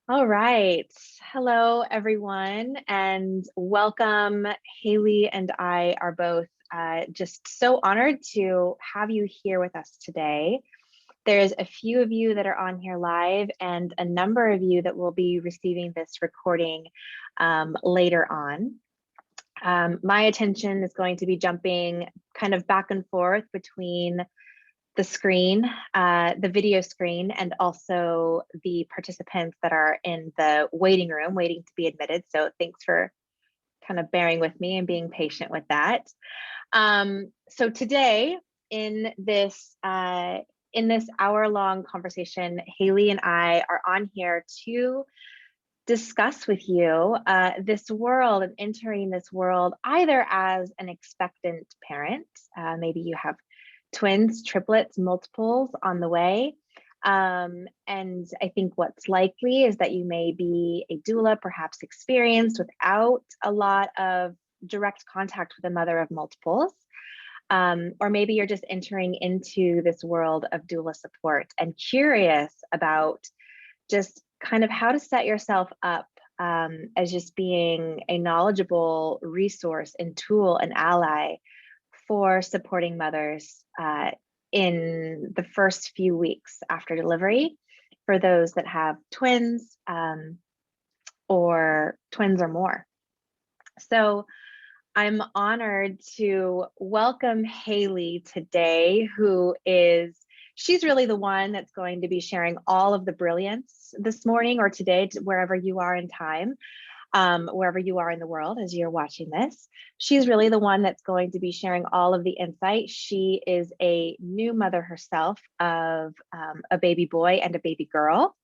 All right. Hello, everyone, and welcome. Hayley and I are both just so honored to have you here with us today. There's a few of you that are on here live and a number of you that will be receiving this recording later on. My attention is going to be jumping kind of back and forth between the screen, the video screen, and also the participants that are in the waiting room waiting to be admitted. So thanks for kind of bearing with me and being patient with that. So today in this hour-long conversation, Hayley and I are on here to discuss with you this world and entering this world either as an expectant parent, maybe you have twins, triplets, multiples on the way. And I think what's likely is that you may be a doula, perhaps experienced without a lot of direct contact with a mother of multiples. Or maybe you're just entering into this world of doula support and curious about just kind of how to set yourself up as just being a knowledgeable resource and tool and ally for supporting mothers in the first few weeks after delivery for those that have twins or twins or more. So I'm honored to welcome Hayley today, she's really the one that's going to be sharing all of the brilliance this morning or today, wherever you are in time. Wherever you are in the world as you're watching this. She's really the one that's going to be sharing all of the insight. She is a new mother herself of a baby boy and a baby girl.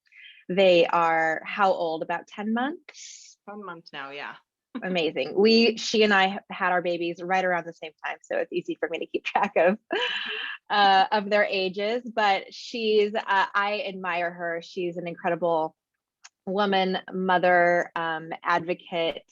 They are how old? About 10 months? 10 months now, yeah. Amazing. She and I had our babies right around the same time, so it's easy for me to keep track of their ages. But I admire her. She's an incredible woman, mother, advocate,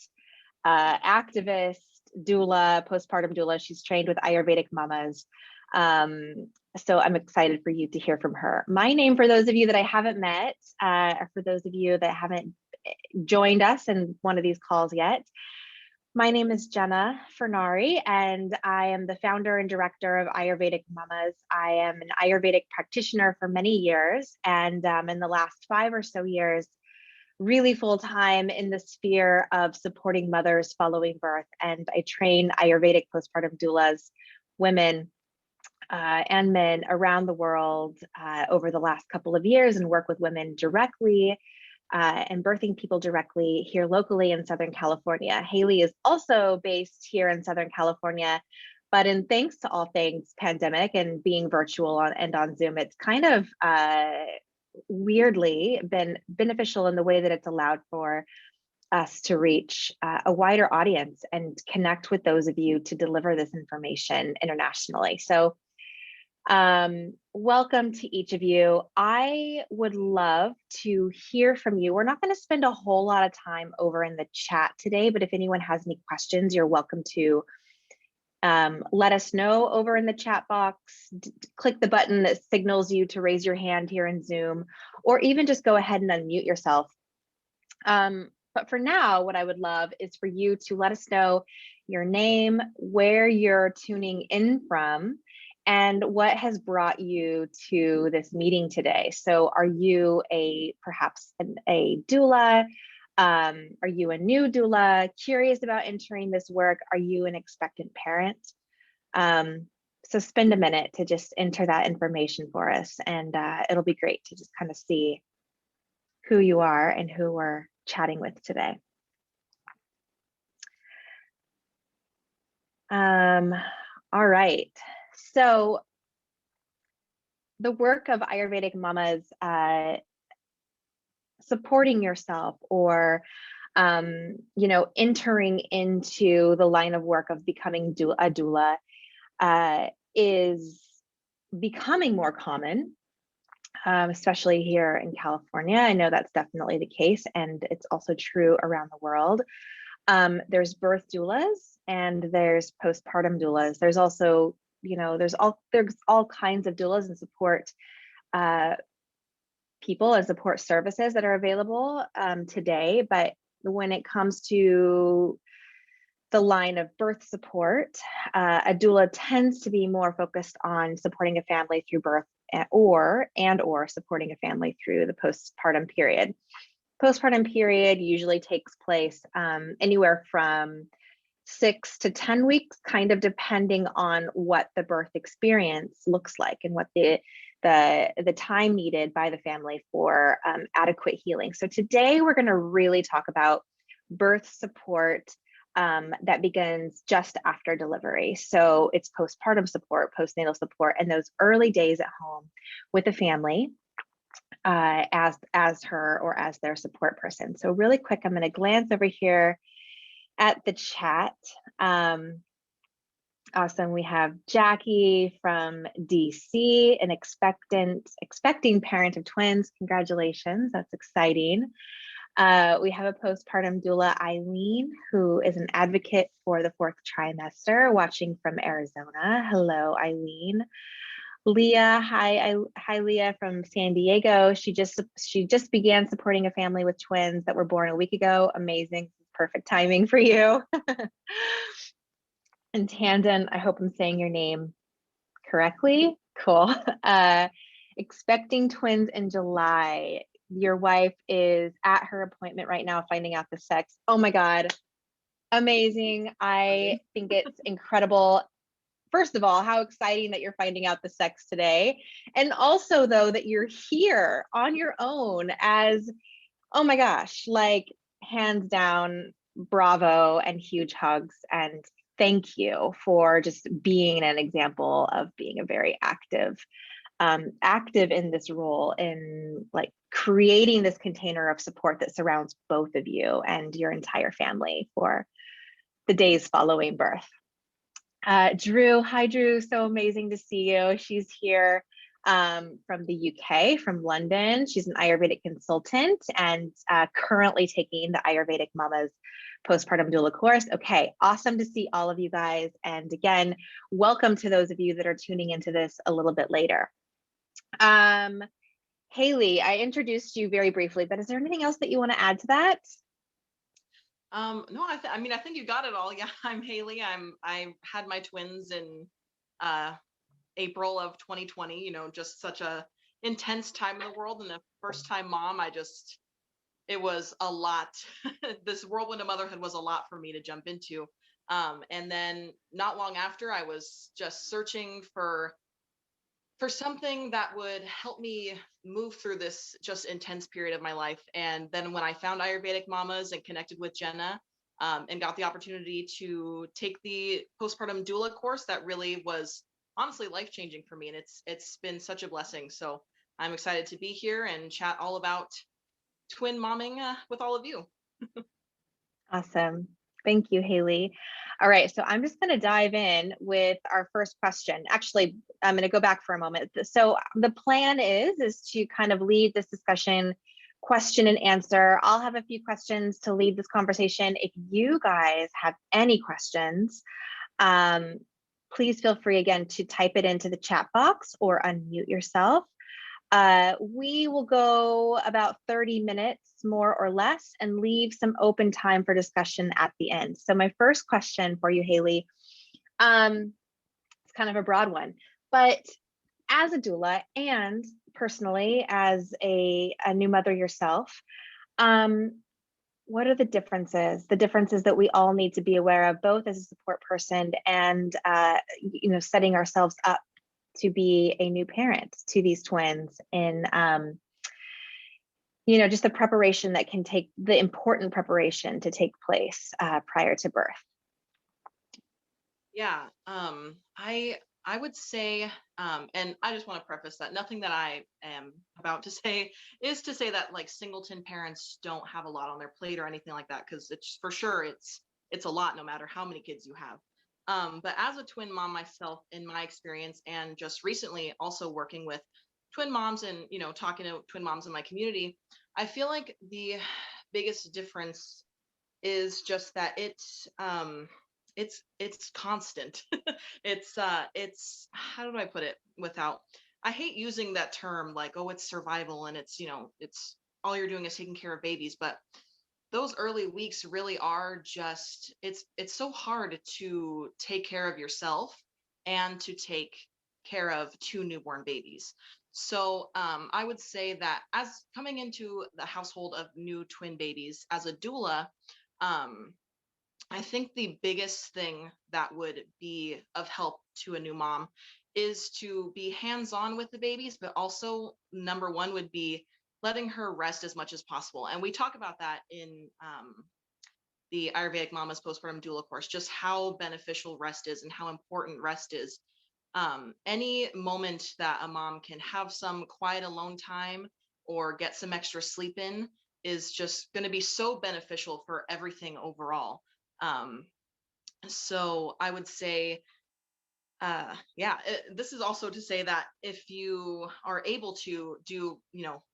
activist, doula, postpartum doula. She's trained with Ayurvedic mamas. So I'm excited for you to hear from her. My name, for those of you that I haven't met, or for those of you that haven't joined us in one of these calls yet, my name is Jenna Furnari, and I am the founder and director of Ayurvedic Mamas. I am an Ayurvedic practitioner for many years, and in the last 5 or so years, really full-time in the sphere of supporting mothers following birth. And I train Ayurvedic postpartum doulas, women and men around the world over the last couple of years, and work with women directly and birthing people directly here locally in Southern California. Hayley is also based here in Southern California, but in thanks to all things pandemic and being virtual and on Zoom, it's kind of weirdly been beneficial in the way that it's allowed for us to reach a wider audience and connect with those of you to deliver this information internationally. So welcome to each of you. I would love to hear from you. We're not going to spend a whole lot of time over in the chat today, but if anyone has any questions, you're welcome to let us know over in the chat box. Click the button that signals you to raise your hand here in Zoom, or even just go ahead and unmute yourself. But for now, what I would love is for you to let us know your name, where you're tuning in from, and what has brought you to this meeting today. So are you perhaps a doula? Are you a new doula, curious about entering this work? Are you an expectant parent? So spend a minute to just enter that information for us, and it'll be great to just kind of see who you are and who we're chatting with today. All right, so the work of Ayurvedic mamas, supporting yourself or entering into the line of work of becoming a doula is becoming more common, especially here in California. I know that's definitely the case, and it's also true around the world. There's birth doulas and there's postpartum doulas. There's also, there's all kinds of doulas and support people and support services that are available today. But when it comes to the line of birth support, a doula tends to be more focused on supporting a family through birth or supporting a family through the postpartum period. Postpartum period usually takes place anywhere from 6 to 10 weeks, kind of depending on what the birth experience looks like and what the time needed by the family for adequate healing. So today we're going to really talk about birth support that begins just after delivery. So it's postpartum support, postnatal support, and those early days at home with the family as her or as their support person. So really quick, I'm going to glance over here at the chat. Awesome. We have Jackie from DC, an expecting parent of twins. Congratulations. That's exciting. We have a postpartum doula, Eileen, who is an advocate for the 4th trimester, watching from Arizona. Hello, Eileen. Leah, hi Leah from San Diego. She just began supporting a family with twins that were born a week ago. Amazing, perfect timing for you. And Tandon, I hope I'm saying your name correctly. Cool. Expecting twins in July. Your wife is at her appointment right now, finding out the sex. Oh my God, amazing. I think it's incredible. First of all, how exciting that you're finding out the sex today. And also though, that you're here on your own as, oh my gosh, like hands down, bravo and huge hugs. And thank you for just being an example of being a very active in this role in like creating this container of support that surrounds both of you and your entire family for the days following birth. Drew, hi Drew, so amazing to see you. She's here from the UK, from London. She's an Ayurvedic consultant and currently taking the Ayurvedic Mamas postpartum doula course. Okay, awesome to see all of you guys. And again, welcome to those of you that are tuning into this a little bit later. Hayley, I introduced you very briefly, but is there anything else that you want to add to that? No, I mean, I think you got it all. Yeah, I'm Hayley. I had my twins in April of 2020, you know, just such a intense time in the world. And a first time mom, it was a lot. This whirlwind of motherhood was a lot for me to jump into. And then not long after, I was just searching for something that would help me move through this just intense period of my life. And then when I found Ayurvedic Mamas and connected with Jenna, and got the opportunity to take the postpartum doula course, that really was honestly life-changing for me. And it's been such a blessing. So I'm excited to be here and chat all about twin momming with all of you. Awesome. Thank you, Hayley. All right, so I'm just going to dive in with our first question. Actually, I'm going to go back for a moment. So the plan is to kind of lead this discussion, question and answer. I'll have a few questions to lead this conversation. If you guys have any questions, please feel free again to type it into the chat box or unmute yourself. We will go about 30 minutes more or less and leave some open time for discussion at the end. So my first question for you, Hayley, it's kind of a broad one, but as a doula and personally as a new mother yourself, what are the differences that we all need to be aware of, both as a support person and setting ourselves up to be a new parent to these twins in just the preparation that can take, the important preparation to take place prior to birth? Yeah, I would say, and I just want to preface that nothing that I am about to say is to say that like singleton parents don't have a lot on their plate or anything like that, because it's for sure it's a lot no matter how many kids you have. But as a twin mom myself, in my experience, and just recently also working with twin moms and talking to twin moms in my community, I feel like the biggest difference is just that it's constant. It's how do I put it without I hate using that term like, oh, it's survival and it's, it's all you're doing is taking care of babies. But those early weeks really are just, it's so hard to take care of yourself and to take care of two newborn babies. So I would say that as coming into the household of new twin babies as a doula, um, I think the biggest thing that would be of help to a new mom is to be hands-on with the babies, but also number one would be letting her rest as much as possible. And we talk about that in the Ayurvedic Mama's Postpartum Doula course, just how beneficial rest is and how important rest is. Any moment that a mom can have some quiet alone time or get some extra sleep in is just going to be so beneficial for everything overall. Um, so I would say, this is also to say that if you are able to do,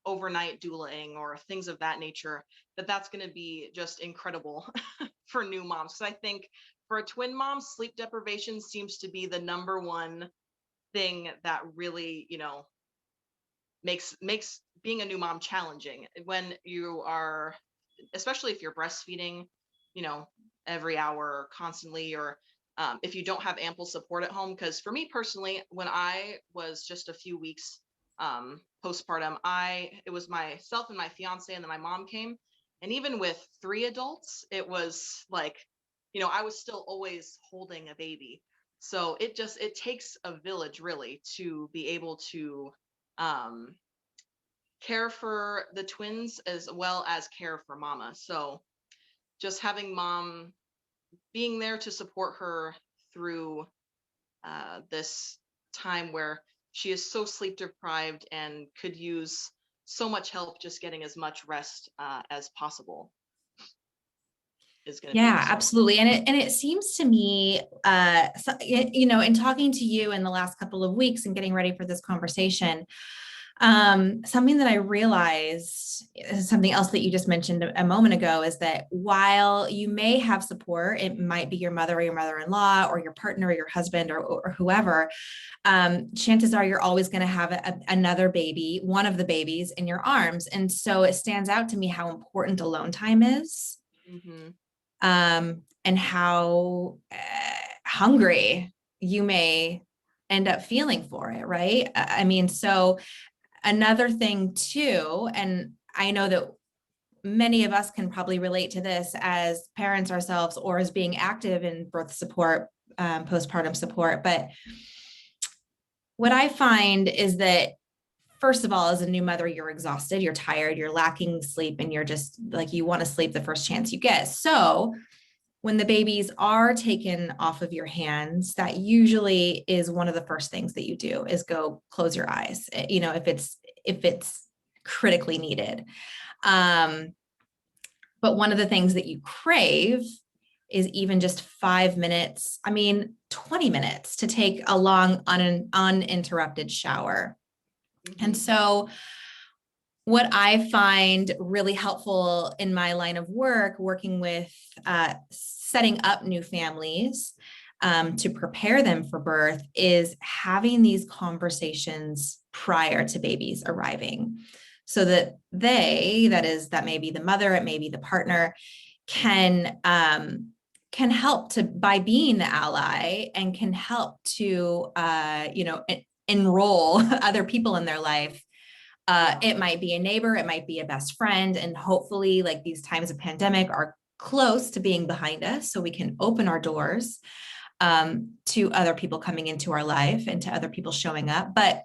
overnight doulaing or things of that nature, that's going to be just incredible for new moms. Because I think for a twin mom, sleep deprivation seems to be the number one thing that really, makes being a new mom challenging when you are, especially if you're breastfeeding, you know, every hour constantly, or if you don't have ample support at home. Because for me personally, when I was just a few weeks postpartum, it was myself and my fiance, and then my mom came. And even with three adults, it was like, I was still always holding a baby. So it takes a village really to be able to um, care for the twins as well as care for mama. So just having mom being there to support her through this time where she is so sleep deprived and could use so much help just getting as much rest as possible is going to be Yeah, so. absolutely. And it seems to me, in talking to you in the last couple of weeks and getting ready for this conversation, something that I realized, something else that you just mentioned a moment ago, is that while you may have support, it might be your mother or your mother-in-law or your partner or your husband or whoever, chances are you're always going to have another baby, one of the babies in your arms. And so it stands out to me how important alone time is. Mm-hmm. And how hungry you may end up feeling for it, right? I mean, so another thing too, and I know that many of us can probably relate to this as parents ourselves or as being active in birth support, postpartum support, but what I find is that first of all, as a new mother, you're exhausted, you're tired, you're lacking sleep, and you're just like, you want to sleep the first chance you get. So when the babies are taken off of your hands, that usually is one of the first things that you do is go close your eyes, if it's critically needed. But one of the things that you crave is even just 5 minutes, 20 minutes to take a long, uninterrupted shower. Mm-hmm. And so what I find really helpful in my line of work, working with setting up new families to prepare them for birth, is having these conversations prior to babies arriving, so that that may be the mother, it may be the partner, can help to, by being the ally, and can help to enroll other people in their life. It might be a neighbor, it might be a best friend, and hopefully, like, these times of pandemic are close to being behind us, so we can open our doors to other people coming into our life and to other people showing up. But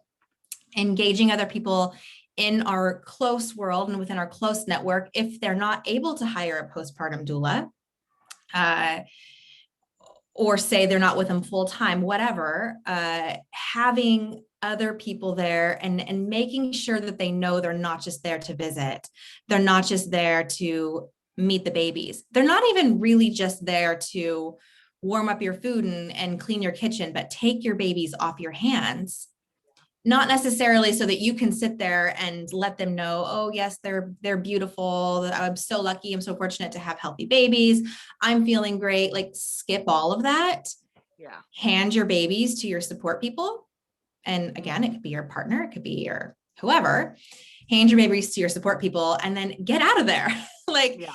engaging other people in our close world and within our close network, if they're not able to hire a postpartum doula, or say they're not with them full time, whatever, having other people there and making sure that they know they're not just there to visit. They're not just there to meet the babies. They're not even really just there to warm up your food and clean your kitchen, but take your babies off your hands. Not necessarily so that you can sit there and let them know, oh yes, they're beautiful. I'm so lucky. I'm so fortunate to have healthy babies. I'm feeling great. Like, skip all of that. Yeah. Hand your babies to your support people And again, it could be your partner, it could be your whoever. Hand your babies to your support people and then get out of there. Like, Yeah.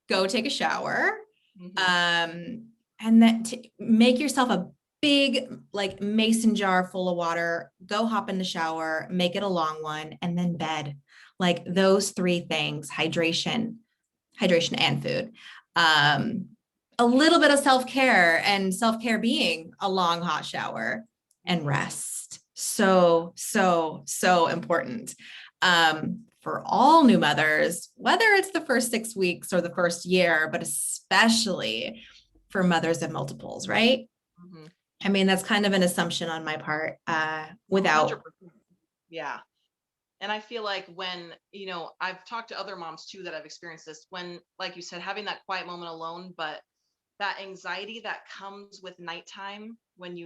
go take a shower. Mhm. And then make yourself a big like mason jar full of water, go hop in the shower, make it a long one, and then bed. Like those three things: hydration and food. A little bit of self-care, and self-care being a long hot shower and rest. So important. For all new mothers, whether it's the first 6 weeks or the first year, but especially for mothers of multiples, right? Mhm. I mean, that's kind of an assumption on my part, without. 100%. Yeah. And I feel like when, I've talked to other moms too that have experienced this, when, like you said, having that quiet moment alone, but that anxiety that comes with nighttime when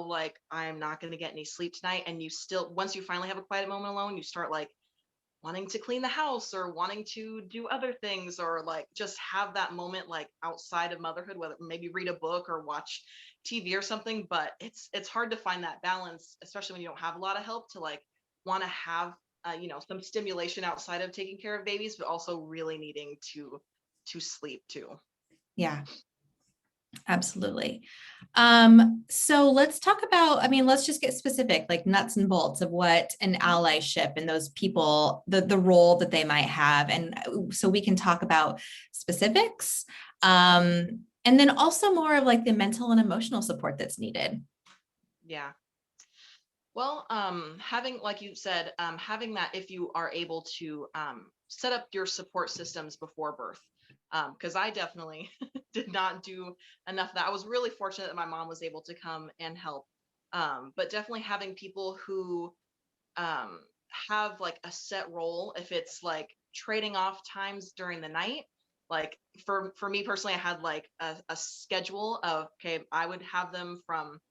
like, I'm not going to get any sleep tonight. And you still, once you finally have a quiet moment alone, you start like wanting to clean the house or wanting to do other things, or like just have that moment like outside of motherhood, whether maybe read a book or watch TV or something. But it's hard to find that balance, especially when you don't have a lot of help, to like want to have some stimulation outside of taking care of babies, but also really needing to sleep too. Yeah, absolutely. So let's talk about, I mean, let's just get specific, like nuts and bolts of what an allyship and those people, the role that they might have. And so we can talk about specifics. And then also more of like the mental and emotional support that's needed. Yeah. Well, having, like you said, having that, if you are able to set up your support systems before birth, because I definitely did not do enough of that. I was really fortunate that my mom was able to come and help, but definitely having people who um, have like a set role. If it's like trading off times during the night, like for me personally, I had like a schedule of, okay, I would have them from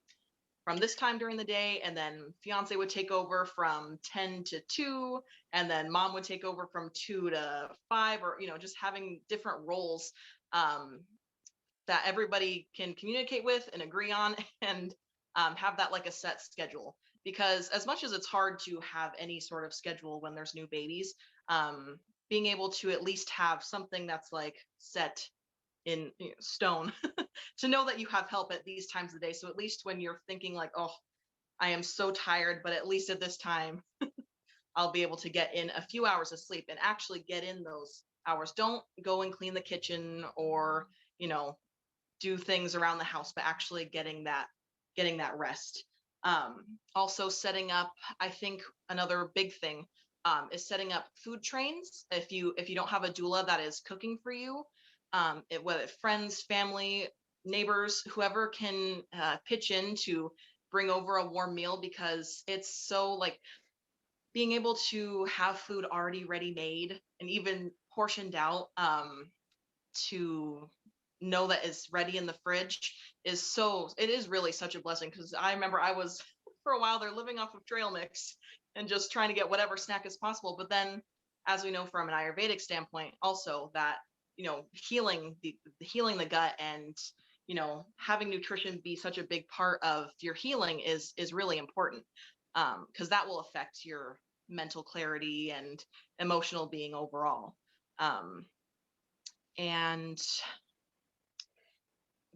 this time during the day, and then fiance would take over from 10 to 2, and then mom would take over from 2 to 5, or just having different roles that everybody can communicate with and agree on, and have that like a set schedule. Because as much as it's hard to have any sort of schedule when there's new babies, being able to at least have something that's like set in stone to know that you have help at these times of the day. So at least when you're thinking like, oh, I am so tired, but at least at this time, I'll be able to get in a few hours of sleep and actually get in those hours. Don't go and clean the kitchen or, do things around the house, but actually getting that rest. Also setting up, I think another big thing is setting up food trains. If you don't have a doula that is cooking for you, whether friends, family, neighbors, whoever can pitch in to bring over a warm meal, because it's so like being able to have food already ready made and even portioned out, to know that it's ready in the fridge it is really such a blessing. Because I remember I was for a while there living off of trail mix and just trying to get whatever snack as possible. But then, as we know from an Ayurvedic standpoint, also that healing the gut, and having nutrition be such a big part of your healing is really important, because that will affect your mental clarity and emotional being overall. And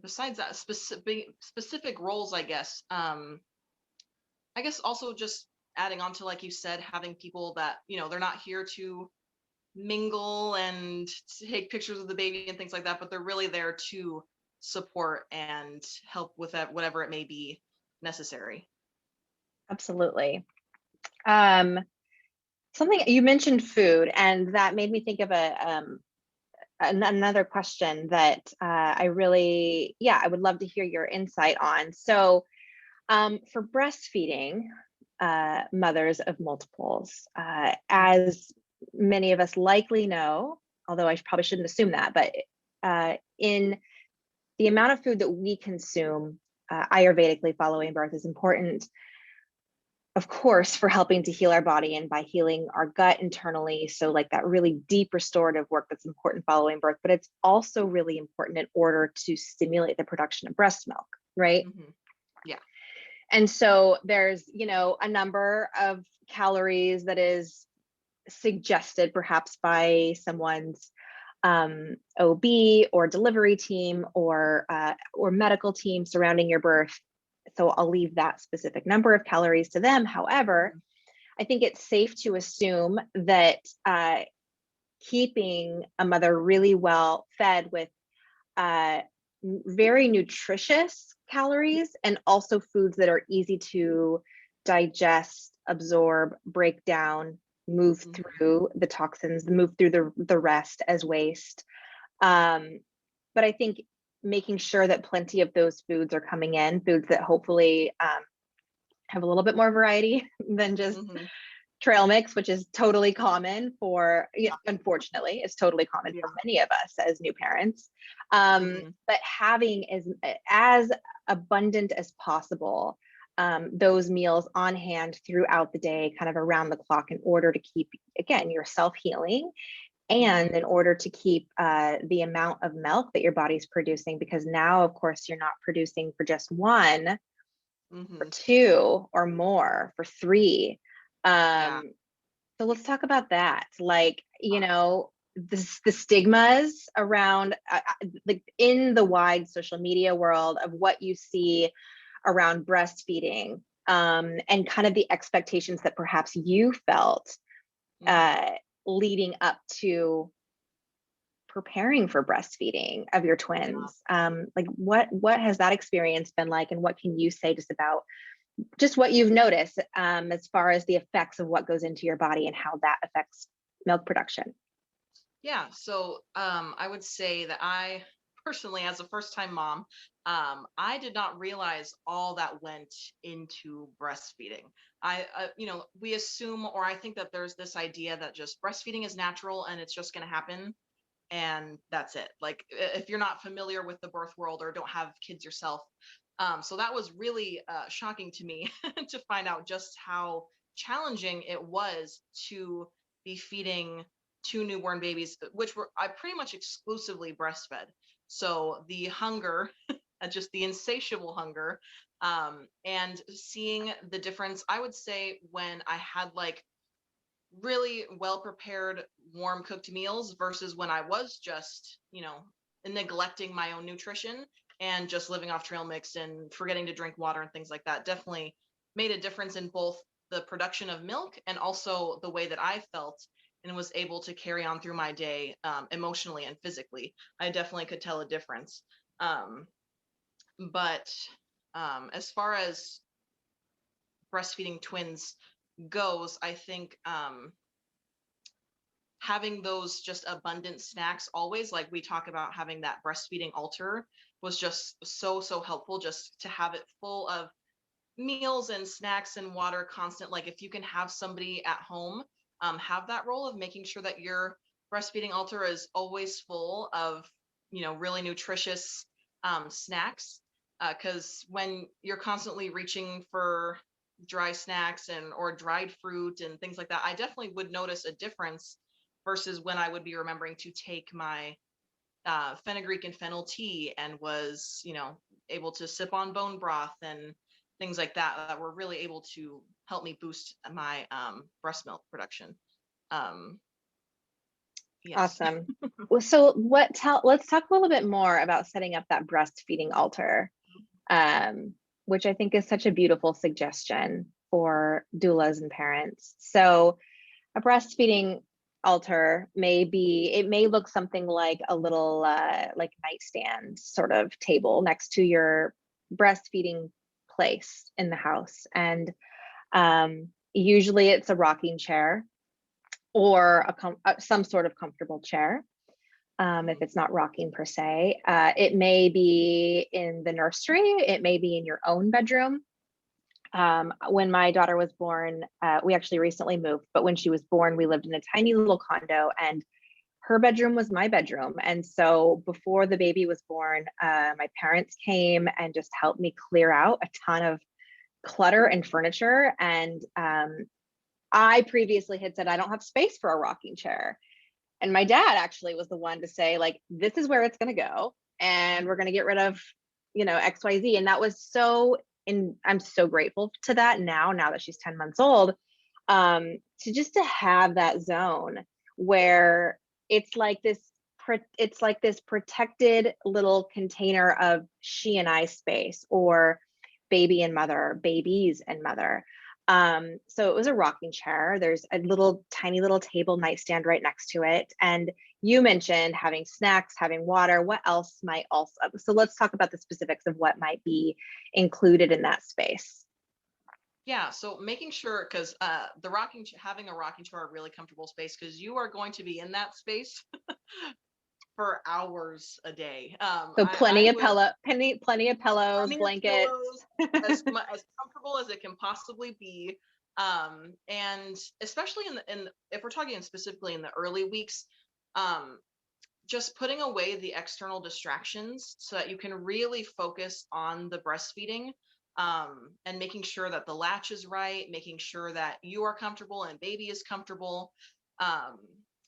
besides that, specific roles, I guess also just adding on to, like you said, having people that they're not here to mingle and take pictures of the baby and things like that, but they're really there to support and help with that, whatever it may be necessary. Absolutely. Something you mentioned food, and that made me think of another question that I would love to hear your insight on. So for breastfeeding mothers of multiples, as many of us likely know, although I probably shouldn't assume that, but in the amount of food that we consume Ayurvedically following birth is important, of course, for helping to heal our body and by healing our gut internally. So like that really deep restorative work that's important following birth, but it's also really important in order to stimulate the production of breast milk, right? Mm-hmm. Yeah. And so there's, a number of calories that is suggested perhaps by someone's OB or delivery team or medical team surrounding your birth. So I'll leave that specific number of calories to them. However, I think it's safe to assume that keeping a mother really well fed with very nutritious calories and also foods that are easy to digest, absorb, break down, move through the toxins, move through the rest as waste. But I think making sure that plenty of those foods are coming in, foods that hopefully have a little bit more variety than just trail mix, which is totally common for, unfortunately, it's totally common for many of us as new parents. But having as abundant as possible those meals on hand throughout the day, kind of around the clock, in order to keep, again, yourself healing, and in order to keep the amount of milk that your body's producing, because now, of course, you're not producing for just one, for two or more, for three. So let's talk about that. Like, the stigmas around, like in the wide social media world of what you see around breastfeeding, and kind of the expectations that perhaps you felt leading up to preparing for breastfeeding of your twins. Like what has that experience been like, and what can you say just about just what you've noticed as far as the effects of what goes into your body and how that affects milk production? Yeah, so I would say that I personally, as a first-time mom, I did not realize all that went into breastfeeding. We assume, or I think that there's this idea that just breastfeeding is natural and it's just going to happen, and that's it. Like, if you're not familiar with the birth world or don't have kids yourself. So that was really shocking to me to find out just how challenging it was to be feeding two newborn babies, which I pretty much exclusively breastfed. So the hunger, just the insatiable hunger, and seeing the difference, I would say, when I had like really well prepared, warm cooked meals versus when I was just, neglecting my own nutrition and just living off trail mix and forgetting to drink water and things like that, definitely made a difference in both the production of milk and also the way that I felt and was able to carry on through my day, emotionally and physically. I definitely could tell a difference. But as far as breastfeeding twins goes, I think having those just abundant snacks always, like we talk about having that breastfeeding altar, was just so helpful, just to have it full of meals and snacks and water constant. Like, if you can have somebody at home have that role of making sure that your breastfeeding altar is always full of really nutritious snacks, because when you're constantly reaching for dry snacks or dried fruit and things like that, I definitely would notice a difference versus when I would be remembering to take my fenugreek and fennel tea and was, able to sip on bone broth and things like that were really able to help me boost my breast milk production. Yes. Awesome. Well, so let's talk a little bit more about setting up that breastfeeding altar, which I think is such a beautiful suggestion for doulas and parents. So a breastfeeding altar may look something like a little like nightstand sort of table next to your breastfeeding place in the house, and usually it's a rocking chair or some sort of comfortable chair. If it's not rocking per se, it may be in the nursery, it may be in your own bedroom. When my daughter was born, we actually recently moved, but when she was born, we lived in a tiny little condo, and her bedroom was my bedroom. And so before the baby was born, my parents came and just helped me clear out a ton of clutter and furniture. And I previously had said, I don't have space for a rocking chair. And my dad actually was the one to say, like, this is where it's going to go. And we're going to get rid of, XYZ. And that was so I'm so grateful to that now that she's 10 months old, to have that zone where it's like this protected little container of she and I space, or baby and mother, babies and mother. So it was a rocking chair. There's a tiny little table nightstand right next to it. And you mentioned having snacks, having water. What else might also, so let's talk about the specifics of what might be included in that space. Yeah, so making sure, because having a rocking chair, a really comfortable space, because you are going to be in that space for hours a day. So plenty I of would plenty of pillows, plenty of blankets. pillows, as comfortable as it can possibly be. And especially in if we're talking specifically in the early weeks, just putting away the external distractions so that you can really focus on the breastfeeding, and making sure that the latch is right, making sure that you are comfortable and baby is comfortable. Um,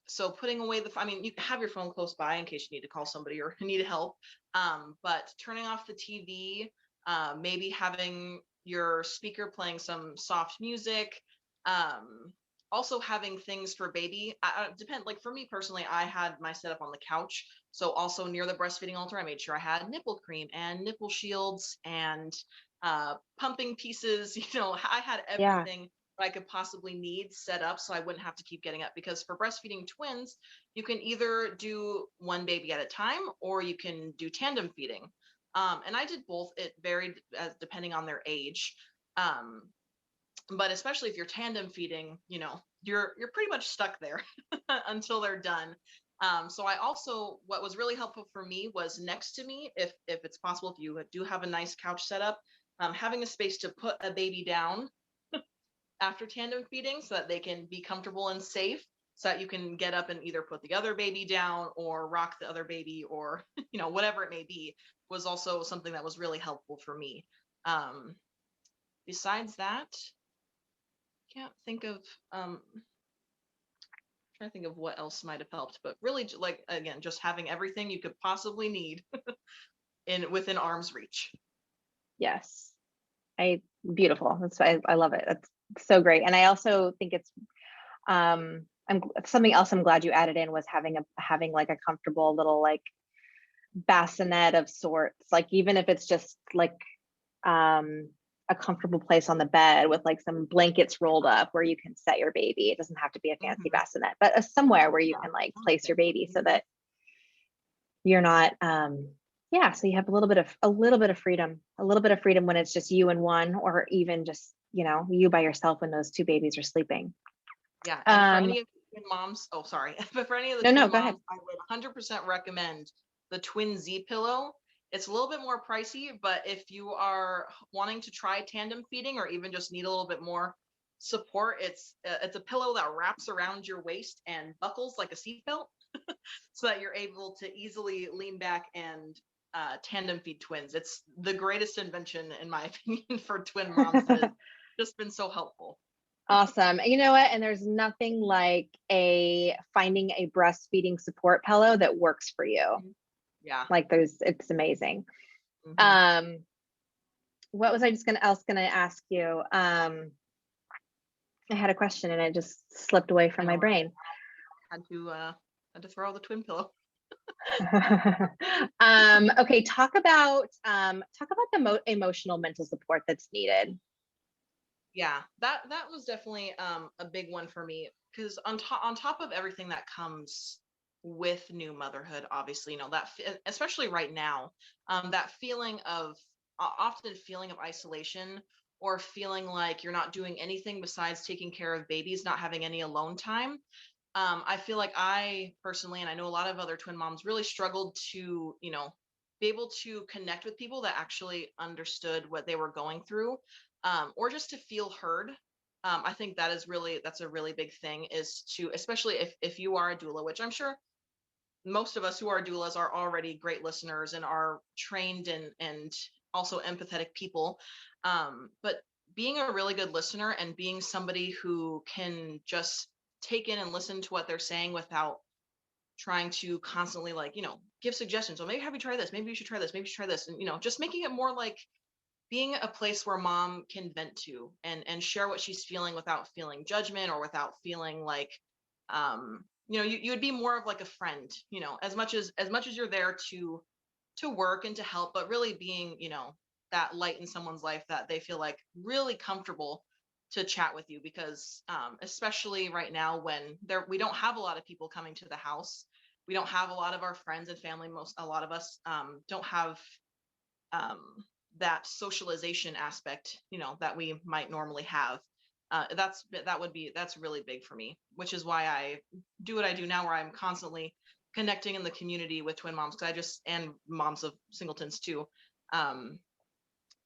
so putting away I mean, you have your phone close by in case you need to call somebody or need help. But turning off the TV, maybe having your speaker playing some soft music, also having things for baby. Depend, like for me personally, I had my setup on the couch, so also near the breastfeeding altar I made sure I had nipple cream and nipple shields and pumping pieces. I had Yeah. everything I could possibly need set up so I wouldn't have to keep getting up, because for breastfeeding twins you can either do one baby at a time or you can do tandem feeding, and I did both. It varied depending on their age. But especially if you're tandem feeding, you're pretty much stuck there until they're done. So I also, what was really helpful for me was next to me, if it's possible, if you do have a nice couch setup, having a space to put a baby down after tandem feeding so that they can be comfortable and safe, so that you can get up and either put the other baby down or rock the other baby, or whatever it may be, was also something that was really helpful for me. Besides that, can't think of trying to think of what else might have helped, but really, like, again, just having everything you could possibly need within arm's reach. Yes. Beautiful. I love it. That's so great. And I also think it's something else I'm glad you added in was having like a comfortable little like bassinet of sorts, like even if it's just like a comfortable place on the bed with like some blankets rolled up where you can set your baby. It doesn't have to be a fancy bassinet, but somewhere where you can like place your baby so that you're not so you have a little bit of freedom when it's just you and one, or even just you by yourself when those two babies are sleeping. Yeah. And for any of the twin moms, but for any of the twin go moms, ahead. I would 100% recommend the twin Z pillow. It's a little bit more pricey, but if you are wanting to try tandem feeding or even just need a little bit more support, it's a pillow that wraps around your waist and buckles like a seatbelt, so that you're able to easily lean back and tandem feed twins. It's the greatest invention, in my opinion, for twin moms that has just been so helpful. Awesome. You know what? And there's nothing like finding a breastfeeding support pillow that works for you. Yeah. Like it's amazing. What was I just gonna ask you? I had a question and it just slipped away from my brain. Had to throw the twin pillow. Okay, talk about the emotional mental support that's needed. Yeah, that was definitely a big one for me, because on top of everything that comes with new motherhood, obviously, that especially right now, that feeling of often feeling of isolation, or feeling like you're not doing anything besides taking care of babies, not having any alone time. I feel like I personally, and I know a lot of other twin moms, really struggled to, be able to connect with people that actually understood what they were going through, or just to feel heard. I think that's a really big thing, is to, especially if you are a doula, which I'm sure most of us who are doulas are already great listeners and are trained and also empathetic people. But being a really good listener and being somebody who can just take in and listen to what they're saying without trying to constantly, like, give suggestions. Well, maybe have you try this, maybe you should try this, maybe you should try this, and just making it more like being a place where mom can vent to and share what she's feeling without feeling judgment or without feeling like, you would be more of like a friend, as much as you're there to work and to help, but really being, that light in someone's life that they feel like really comfortable to chat with you, because especially right now when we don't have a lot of people coming to the house, we don't have a lot of our friends and family, a lot of us don't have um, that socialization aspect, that we might normally have. That's really big for me, which is why I do what I do now, where I'm constantly connecting in the community with twin moms, and moms of singletons too,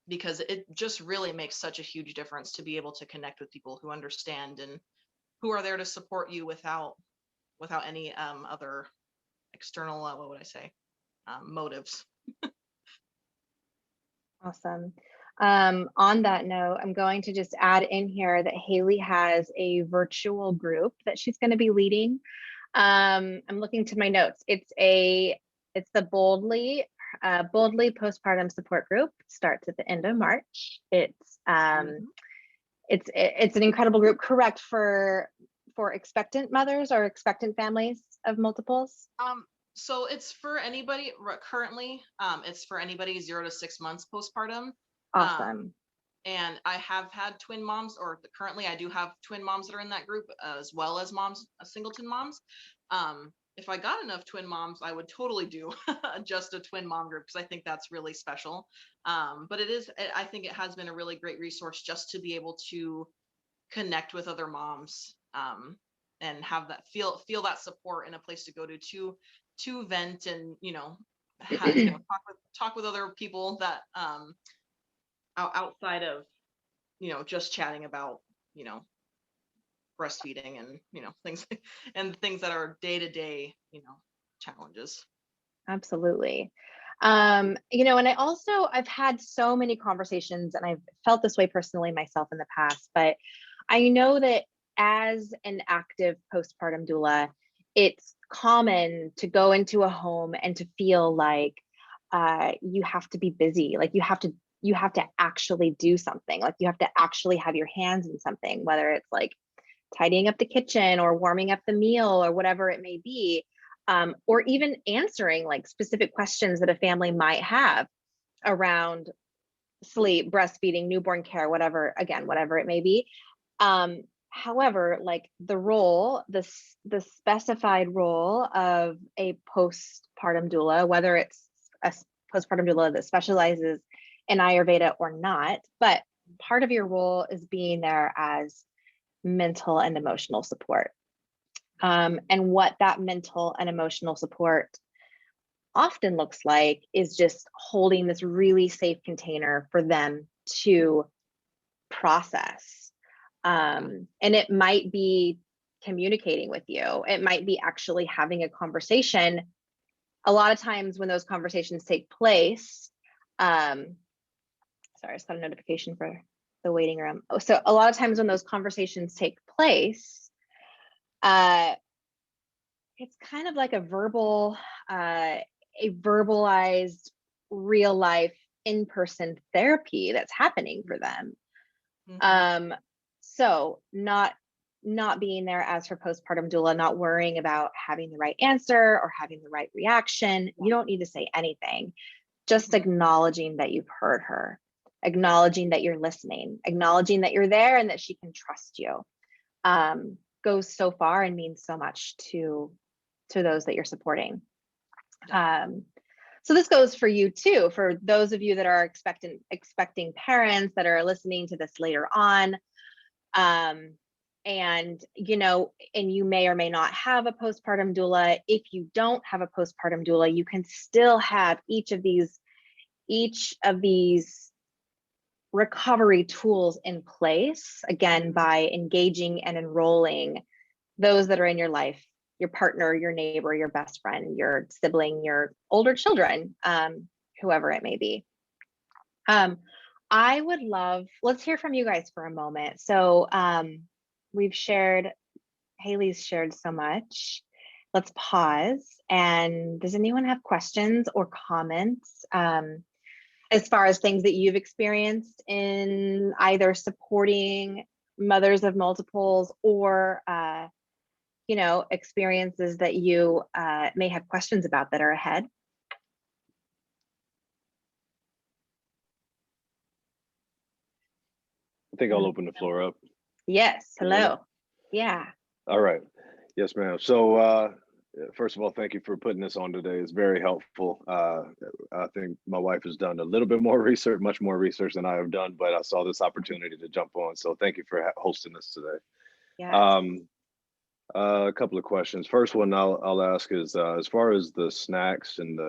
because it just really makes such a huge difference to be able to connect with people who understand and who are there to support you without any other external, what would I say, motives. Awesome. On that note, I'm going to just add in here that Hayley has a virtual group that she's going to be leading. I'm looking to my notes. It's the Boldly postpartum support group. It starts at the end of March. It's an incredible group, correct, for expectant mothers or expectant families of multiples. So it's for anybody currently. It's for anybody 0 to 6 months postpartum. Awesome. And I have had twin moms, or currently I do have twin moms that are in that group, as well as singleton moms. If I got enough twin moms, I would totally do just a twin mom group, because I think that's really special. But I think it has been a really great resource just to be able to connect with other moms, and have that feel that support, and a place to go to vent, and talk with other people that outside of just chatting about breastfeeding and things and things that are day-to-day challenges. Absolutely. And I've had so many conversations, and I've felt this way personally myself in the past, but I know that as an active postpartum doula, it's common to go into a home and to feel like you have to be busy, like you have to actually do something, like you have to actually have your hands in something, whether it's like tidying up the kitchen or warming up the meal or whatever it may be, or even answering like specific questions that a family might have around sleep, breastfeeding, newborn care, whatever it may be. However, like the specified role of a postpartum doula, whether it's a postpartum doula that specializes in Ayurveda or not, but part of your role is being there as mental and emotional support. And what that mental and emotional support often looks like is just holding this really safe container for them to process. And it might be communicating with you. It might be actually having a conversation. A lot of times when those conversations take place, sorry, I just got a notification for the waiting room. So a lot of times when those conversations take place, it's kind of like a verbalized real life in-person therapy that's happening for them. Mm-hmm. So not being there as her postpartum doula, not worrying about having the right answer or having the right reaction. You don't need to say anything, just acknowledging that you've heard her, acknowledging that you're listening, acknowledging that you're there and that she can trust you, goes so far and means so much to those that you're supporting. So this goes for you too, for those of you that are expecting parents that are listening to this later on. And you may or may not have a postpartum doula. If you don't have a postpartum doula, you can still have each of these recovery tools in place, again, by engaging and enrolling those that are in your life, your partner, your neighbor, your best friend, your sibling, your older children, whoever it may be. I would love, let's hear from you guys for a moment. So Hayley's shared so much. Let's pause. And does anyone have questions or comments? as far as things that you've experienced in either supporting mothers of multiples or, you know, experiences that you may have questions about that are ahead. I think I'll open the floor up. Yes, Can you hear me? hello. Yeah. All right. Yes, ma'am. So first of all, thank you for putting this on today. It's very helpful. I think my wife has done a little bit more research, much more research than I have done, but I saw this opportunity to jump on. So thank you for hosting this today. Yeah. A couple of questions. First one I'll ask is as far as the snacks and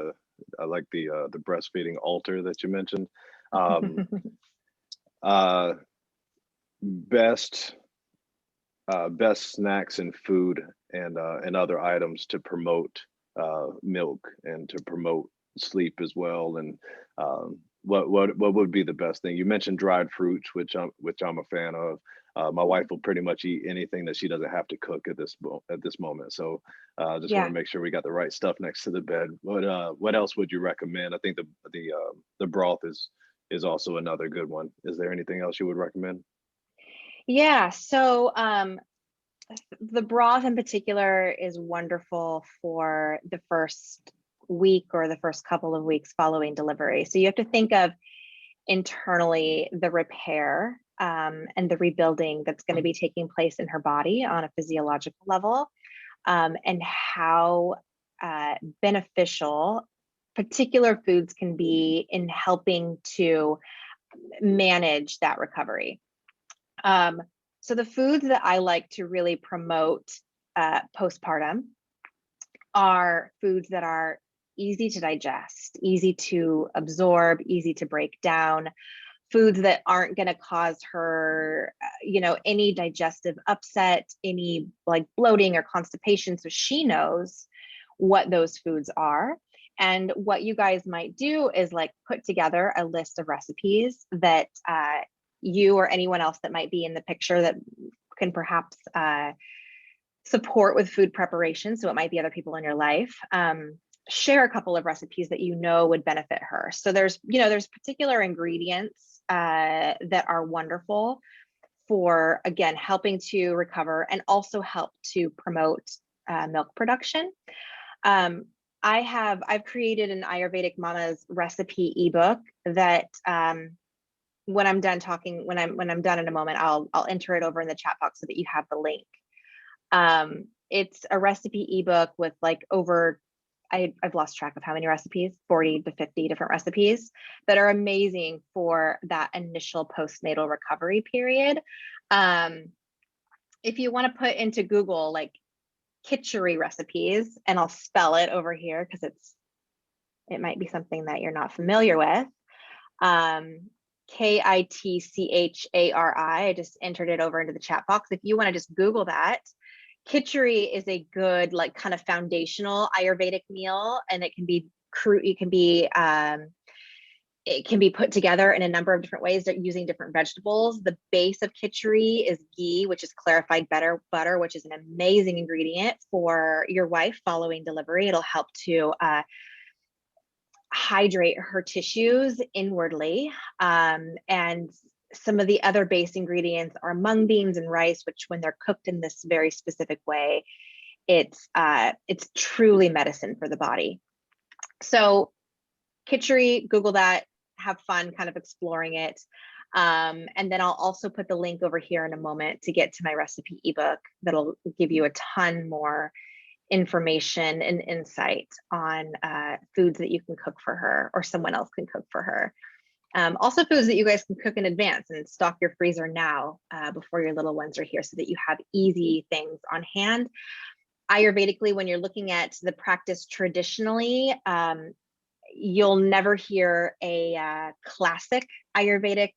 I like the breastfeeding altar that you mentioned. Best snacks and food and other items to promote milk and to promote sleep as well. And what would be the best thing? You mentioned dried fruits, which I'm a fan of. My wife will pretty much eat anything that she doesn't have to cook at this moment. So just want to make sure we got the right stuff next to the bed. What else would you recommend? I think the broth is also another good one. Is there anything else you would recommend? Yeah, so the broth in particular is wonderful for the first week or the first couple of weeks following delivery. So you have to think of internally the repair and the rebuilding that's going to be taking place in her body on a physiological level, and how beneficial particular foods can be in helping to manage that recovery. So the foods that I like to really promote postpartum are foods that are easy to digest, easy to absorb, easy to break down, foods that aren't going to cause her, you know, any digestive upset, any like bloating or constipation. So she knows what those foods are. And what you guys might do is like put together a list of recipes that you or anyone else that might be in the picture that can perhaps support with food preparation. So it might be other people in your life. Share a couple of recipes that you know would benefit her. So there's particular ingredients that are wonderful for, again, helping to recover and also help to promote milk production. I've created an Ayurvedic Mama's recipe ebook that when I'm done talking, when I'm done in a moment, I'll enter it over in the chat box so that you have the link. It's a recipe ebook with like over, I've lost track of how many recipes, 40 to 50 different recipes that are amazing for that initial postnatal recovery period. If you want to put into Google like kitchery recipes, and I'll spell it over here because it might be something that you're not familiar with. Kitchari. I just entered it over into the chat box. If you want to just Google that, kitchery is a good like kind of foundational Ayurvedic meal, and it can be put together in a number of different ways using different vegetables. The base of kitchery is ghee, which is clarified butter, which is an amazing ingredient for your wife following delivery. It'll help to hydrate her tissues inwardly. And some of the other base ingredients are mung beans and rice, which when they're cooked in this very specific way, it's truly medicine for the body. So kitchery, Google that, have fun kind of exploring it. And then I'll also put the link over here in a moment to get to my recipe ebook that'll give you a ton more information and insight on foods that you can cook for her or someone else can cook for her. Also foods that you guys can cook in advance and stock your freezer now before your little ones are here so that you have easy things on hand. Ayurvedically, when you're looking at the practice traditionally, you'll never hear a classic Ayurvedic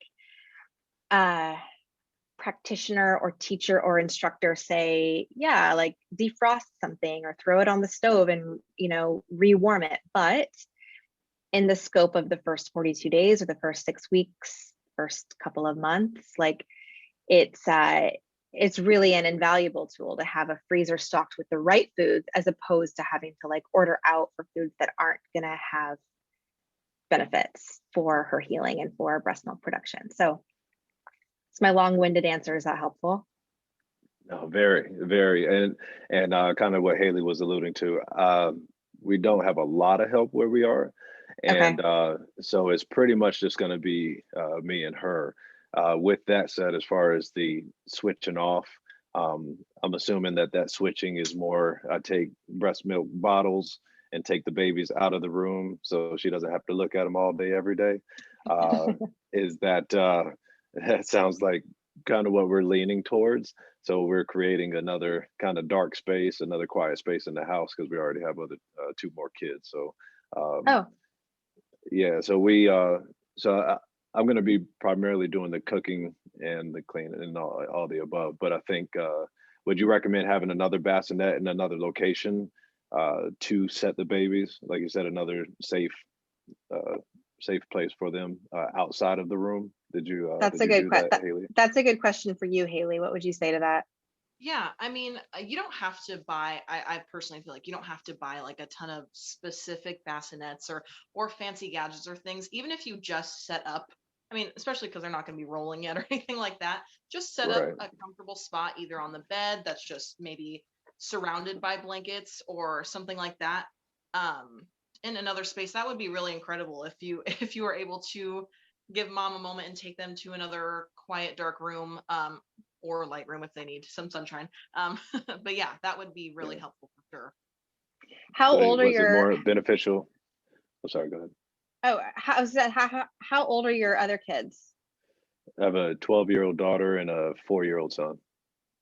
practitioner or teacher or instructor say, yeah, like defrost something or throw it on the stove and, you know, rewarm it. But in the scope of the first 42 days or the first 6 weeks, first couple of months, like it's really an invaluable tool to have a freezer stocked with the right foods as opposed to having to like order out for foods that aren't gonna have benefits for her healing and for breast milk production. So it's my long-winded answer. Is that helpful? No, very, very, and kind of what Hayley was alluding to. We don't have a lot of help where we are, and so it's pretty much just going to be me and her. With that said, as far as the switching off, I'm assuming that switching is more, I take breast milk bottles and take the babies out of the room so she doesn't have to look at them all day, every day. Is that, that sounds like kind of what we're leaning towards. So we're creating another kind of dark space, another quiet space in the house because we already have other 2 more kids. So yeah, so I'm going to be primarily doing the cooking and the cleaning and all the above. But I think, would you recommend having another bassinet in another location to set the babies? Like you said, another safe place for them outside of the room. That's a good question. That's a good question for you, Hayley. What would you say to that? Yeah, I mean, you don't have to buy, I personally feel like you don't have to buy like a ton of specific bassinets or fancy gadgets or things, even if you just set up, I mean, especially because they're not going to be rolling yet or anything like that, just set up a comfortable spot either on the bed that's just maybe surrounded by blankets or something like that. In another space, that would be really incredible if you were able to give mom a moment and take them to another quiet, dark room, or light room if they need some sunshine. But yeah, that would be really helpful for sure. How old are your? Was it more beneficial? Oh, sorry, go ahead. Oh, how old are your other kids? I have a 12-year-old daughter and a 4-year-old son.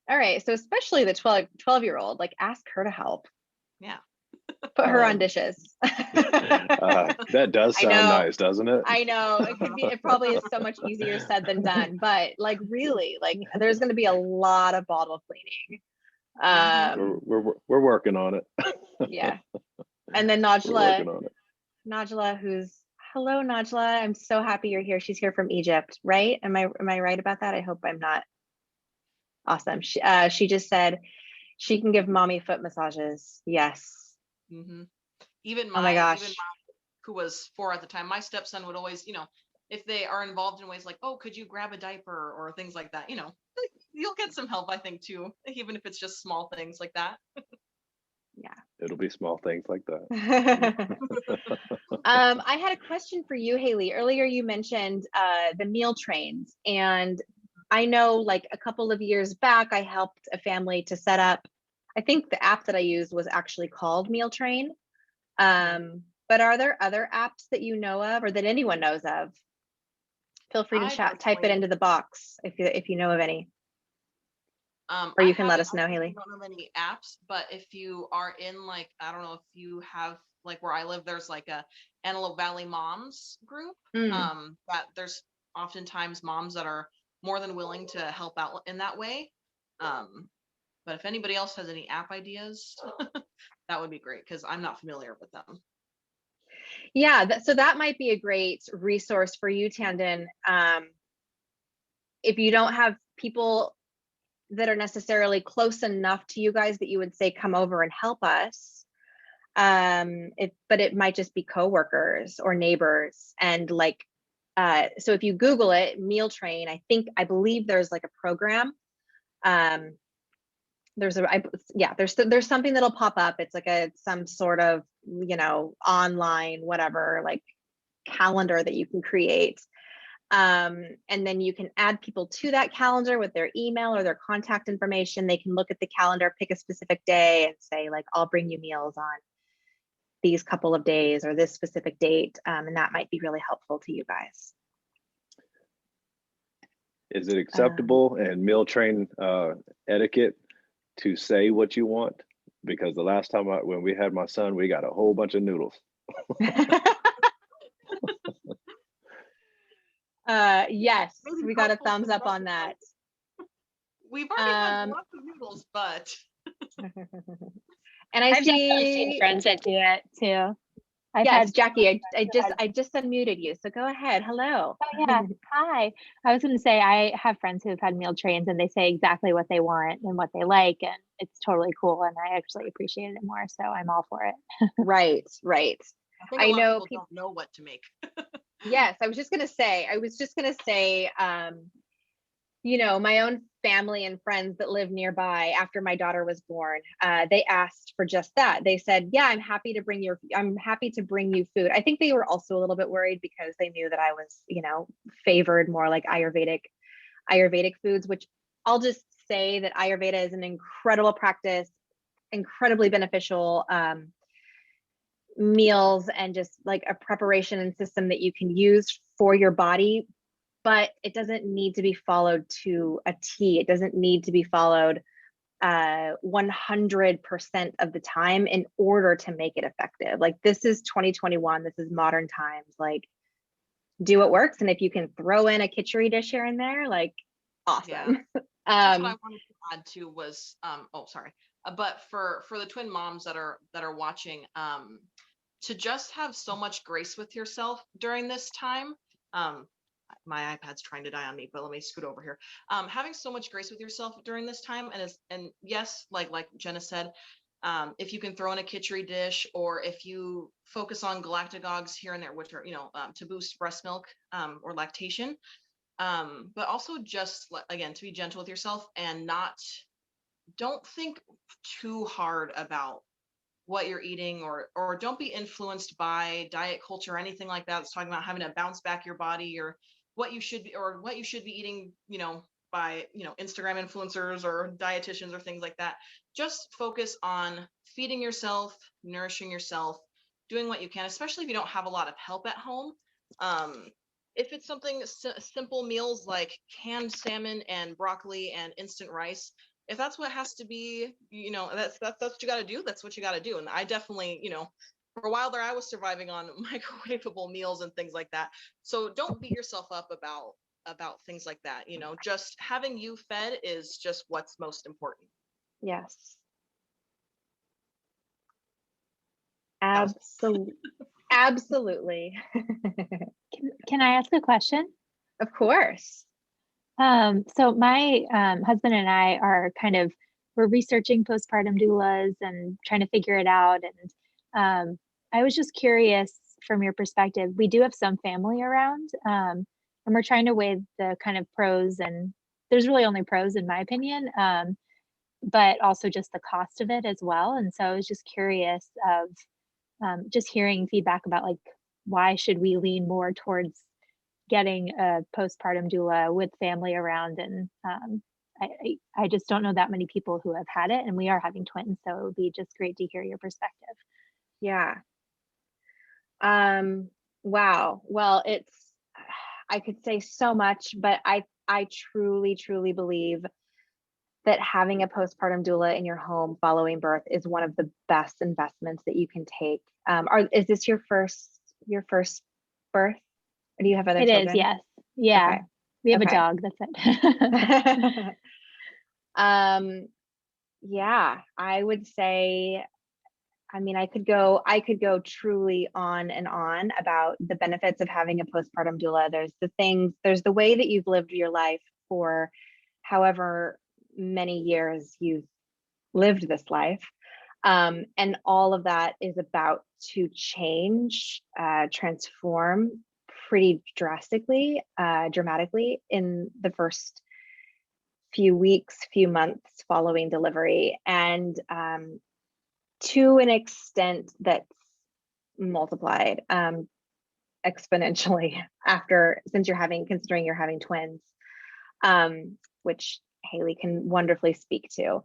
All right, so especially the 12-year-old, like ask her to help. Yeah. Put her on dishes. That does sound nice, doesn't it? I know it probably is so much easier said than done, but like really, like there's going to be a lot of bottle cleaning. We're working on it. Yeah, and then Najla, hello Najla. I'm so happy you're here. She's here from Egypt, right? Am I right about that? I hope I'm not. Awesome. She just said she can give mommy foot massages. Yes. Mm-hmm. Even oh my gosh, even mom, who was 4 at the time, my stepson would always, if they are involved in ways like, oh, could you grab a diaper or things like that, you'll get some help, I think, too, even if it's just small things like that. Yeah, it'll be small things like that. I had a question for you, Hayley. Earlier you mentioned the meal trains, and I know like a couple of years back I helped a family to set up, I think the app that I used was actually called Meal Train. But are there other apps that you know of or that anyone knows of? Feel free to type it into the box if you know of any. Or you can let us know, Hayley. I don't know many apps, but if you are in like, I don't know if you have like where I live, there's like a Antelope Valley Moms group. That there's oftentimes moms that are more than willing to help out in that way. But if anybody else has any app ideas, that would be great because I'm not familiar with them. Yeah, so that might be a great resource for you, Tandon. If you don't have people that are necessarily close enough to you guys that you would say, come over and help us. But it might just be coworkers or neighbors. And like, so if you Google it, Meal Train, I believe there's like a program. There's something that'll pop up. It's like some sort of, online, whatever, like calendar that you can create. And then you can add people to that calendar with their email or their contact information. They can look at the calendar, pick a specific day and say like, I'll bring you meals on these couple of days or this specific date. And that might be really helpful to you guys. Is it acceptable and meal train etiquette to say what you want? Because the last time when we had my son, we got a whole bunch of noodles. Yes, we got a thumbs up on that. We've already had lots of noodles, but and I've seen friends that do it too. Yes, Jackie, I just unmuted you, so go ahead. Hello. Oh yeah, hi. I was going to say I have friends who've had meal trains and they say exactly what they want and what they like, and it's totally cool. And I actually appreciate it more, so I'm all for it. Right. think I a lot know of people don't know what to make. Yes, I was just gonna say, you know, my own family and friends that live nearby after my daughter was born, they asked for just that. They said, yeah, I'm happy to bring you food. I think they were also a little bit worried because they knew that I was, you know, favored more like Ayurvedic foods, which I'll just say that Ayurveda is an incredible practice, incredibly beneficial meals, and just like a preparation and system that you can use for your body, but it doesn't need to be followed to a T. It doesn't need to be followed 100% of the time in order to make it effective. Like, this is 2021, this is modern times. Like, do what works, and if you can throw in a khichdi dish here and there, like, awesome. Yeah. That's what I wanted to add to was but for the twin moms that are watching, to just have so much grace with yourself during this time. My iPad's trying to die on me, but let me scoot over here. Having so much grace with yourself during this time, and yes, like Jenna said, if you can throw in a khichdi dish, or if you focus on galactagogues here and there, which are, you know, to boost breast milk or lactation, but also just, again, to be gentle with yourself and don't think too hard about what you're eating, or don't be influenced by diet culture or anything like that. It's talking about having to bounce back your body, or what you should be eating, you know, by, you know, Instagram influencers or dietitians or things like that. Just focus on feeding yourself, nourishing yourself, doing what you can, especially if you don't have a lot of help at home. If it's something simple meals like canned salmon and broccoli and instant rice, if that's what has to be, you know, that's what you got to do. That's what you got to do. And I definitely, you know, for a while there, I was surviving on microwavable meals and things like that. So don't beat yourself up about things like that. You know, just having you fed is just what's most important. Yes. Absolutely. Can I ask a question? Of course. So my husband and I are we're researching postpartum doulas and trying to figure it out. And I was just curious from your perspective. We do have some family around, and we're trying to weigh the kind of pros, and there's really only pros in my opinion, but also just the cost of it as well. And so I was just curious of just hearing feedback about, like, why should we lean more towards getting a postpartum doula with family around. And I just don't know that many people who have had it, and we are having twins, so it would be just great to hear your perspective. Yeah. Wow. Well, I could say so much, but I truly believe that having a postpartum doula in your home following birth is one of the best investments that you can take. Is this your first birth? Or do you have other children? It is, yes. Yeah. Okay. We have a dog, that's it. Yeah, I would say, I mean, I could go truly on and on about the benefits of having a postpartum doula. There's the way that you've lived your life for however many years you've lived this life. And all of that is about to change, transform pretty dramatically in the first few weeks, few months following delivery. And to an extent that's multiplied exponentially considering you're having twins, which Hayley can wonderfully speak to.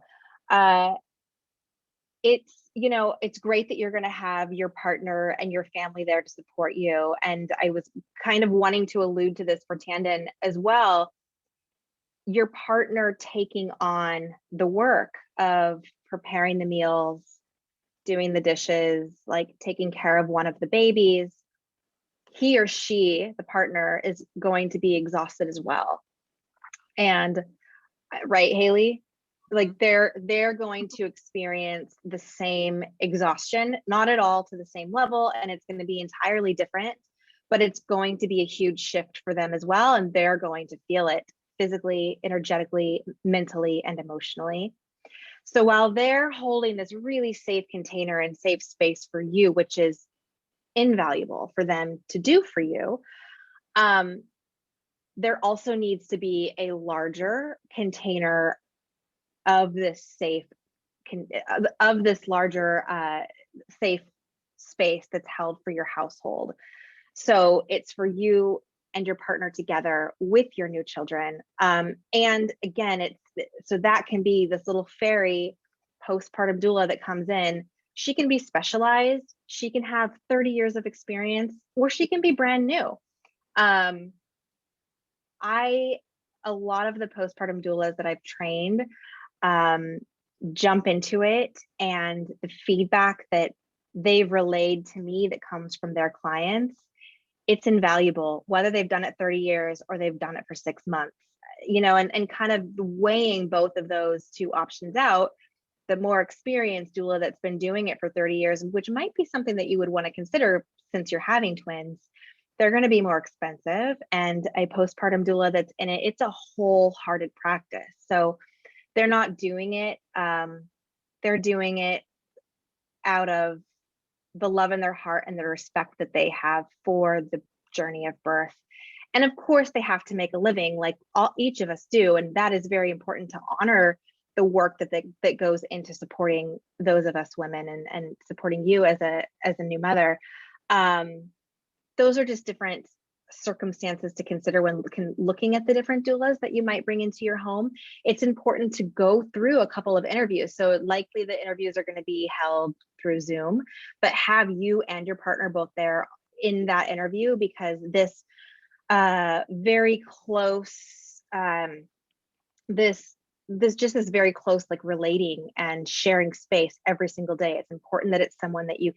It's great that you're going to have your partner and your family there to support you. And I was kind of wanting to allude to this for Tandon as well. Your partner taking on the work of preparing the meals, doing the dishes, like taking care of one of the babies, he or she, the partner, is going to be exhausted as well. And right, Hayley? Like they're going to experience the same exhaustion, not at all to the same level, and it's going to be entirely different, but it's going to be a huge shift for them as well, and they're going to feel it physically, energetically, mentally, and emotionally. So while they're holding this really safe container and safe space for you, which is invaluable for them to do for you. There also needs to be a larger container of this safe, of this larger safe space that's held for your household. So it's for you and your partner together with your new children. And again, so that can be this little fairy postpartum doula that comes in. She can be specialized, she can have 30 years of experience, or she can be brand new. A lot of the postpartum doulas that I've trained jump into it, and the feedback that they've relayed to me that comes from their clients, it's invaluable, whether they've done it 30 years or they've done it for 6 months, and kind of weighing both of those two options out. The more experienced doula that's been doing it for 30 years, which might be something that you would want to consider since you're having twins, they're going to be more expensive. And a postpartum doula that's in it, it's a wholehearted practice. So they're not doing it, they're doing it out of the love in their heart and the respect that they have for the journey of birth. And of course, they have to make a living like each of us do. And that is very important to honor the work that goes into supporting those of us women and supporting you as a new mother. Those are just different circumstances to consider when looking at the different doulas that you might bring into your home. It's important to go through a couple of interviews. So likely the interviews are going to be held through Zoom, but have you and your partner both there in that interview, because this very close, this just is very close, like relating and sharing space every single day. It's important that it's someone that you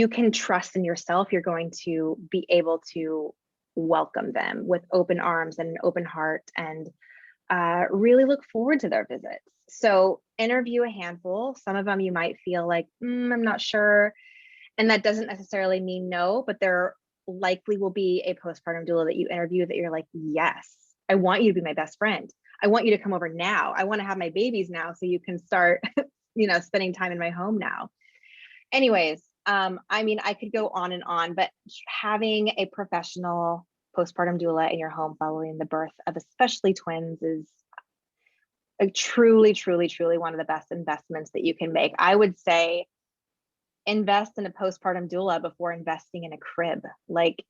can trust in yourself. You're going to be able to welcome them with open arms and an open heart, and really look forward to their visits. So interview a handful. Some of them you might feel like, I'm not sure. And that doesn't necessarily mean no, but there likely will be a postpartum doula that you interview that you're like, yes, I want you to be my best friend. I want you to come over now. I want to have my babies now so you can start, spending time in my home now. Anyways, I could go on and on, but having a professional postpartum doula in your home following the birth of especially twins is a truly, truly, truly one of the best investments that you can make. I would say invest in a postpartum doula before investing in a crib. Right?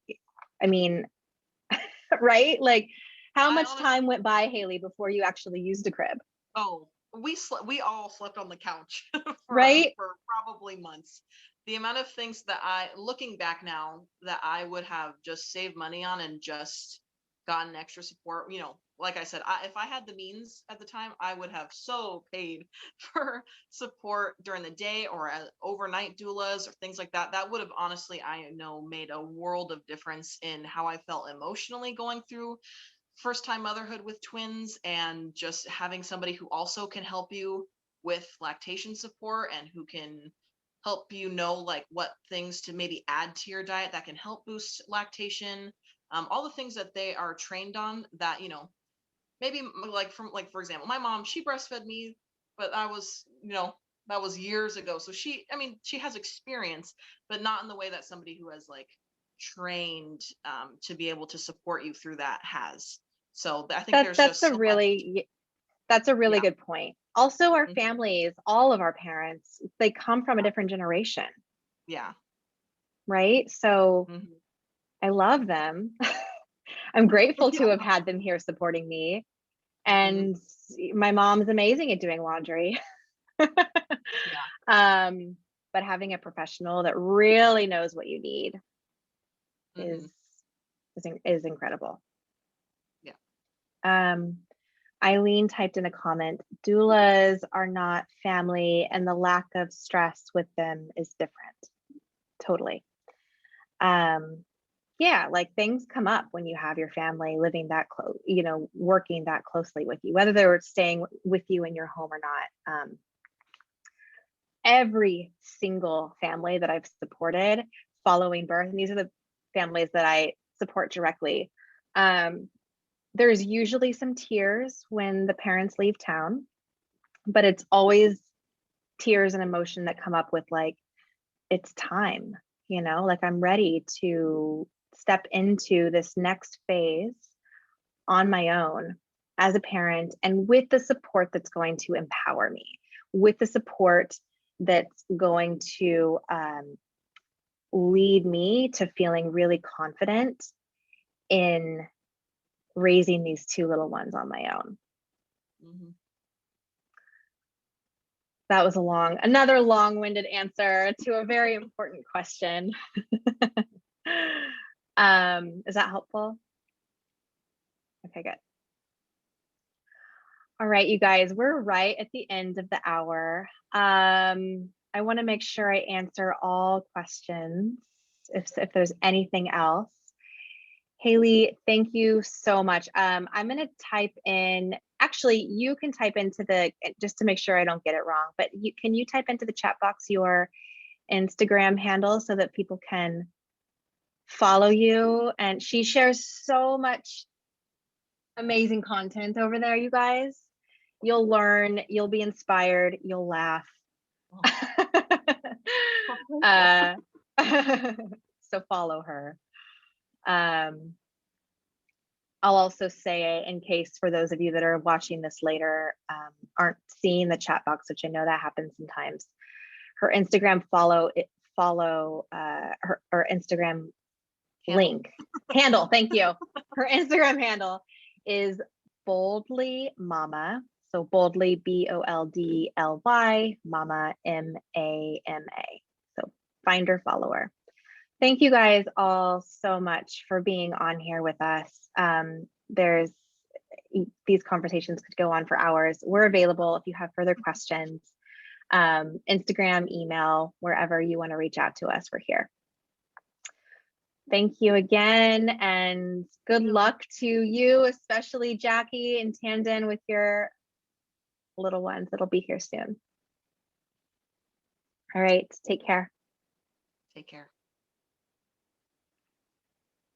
Like, how much time went by, Hayley, before you actually used a crib? Oh, we all slept on the couch right? For probably months. The amount of things that looking back now, that I would have just saved money on and just gotten extra support. Like I said, if I had the means at the time, I would have so paid for support during the day or overnight doulas or things like that. That would have honestly, I know, made a world of difference in how I felt emotionally going through first time motherhood with twins, and just having somebody who also can help you with lactation support and who can help you know like what things to maybe add to your diet that can help boost lactation. All the things that they are trained on that, maybe for example, my mom, she breastfed me, but that was years ago. So she has experience, but not in the way that somebody who has like trained to be able to support you through that has. So I think that's a really good point. Also, our Mhm. families, all of our parents, they come from a different generation. Yeah. Right. So Mhm. I love them. I'm grateful to have had them here supporting me. And my mom's amazing at doing laundry. Yeah. But having a professional that really knows what you need is incredible. Yeah. Eileen typed in a comment, doulas are not family and the lack of stress with them is different. Totally. Yeah, like things come up when you have your family living that close, working that closely with you, whether they're staying with you in your home or not. Every single family that I've supported following birth, and these are the families that I support directly, there's usually some tears when the parents leave town, but it's always tears and emotion that come up with like, it's time, you know, like I'm ready to step into this next phase on my own as a parent, and with the support that's going to empower me, with the support that's going to lead me to feeling really confident in raising these two little ones on my own. Mhm. That was another long-winded answer to a very important question. Is that helpful? Okay, good. All right, you guys, we're right at the end of the hour. I want to make sure I answer all questions if there's anything else. Hayley, thank you so much. I'm going to type in, actually, you can type into just to make sure I don't get it wrong, but can you type into the chat box your Instagram handle so that people can follow you? And she shares so much amazing content over there, you guys. You'll learn, you'll be inspired, you'll laugh. So follow her. I'll also say, in case for those of you that are watching this later aren't seeing the chat box, which I know that happens sometimes, her Instagram her Instagram link handle, thank you. Her Instagram handle is Boldly Mama. So Boldly, Boldly, Mama, Mama. So find her, follow her. Thank you guys all so much for being on here with us. These conversations could go on for hours. We're available if you have further questions. Instagram, email, wherever you want to reach out to us, we're here. Thank you again, and good luck to you, especially Jackie and Tandon with your little ones. It'll be here soon. All right, take care. Take care.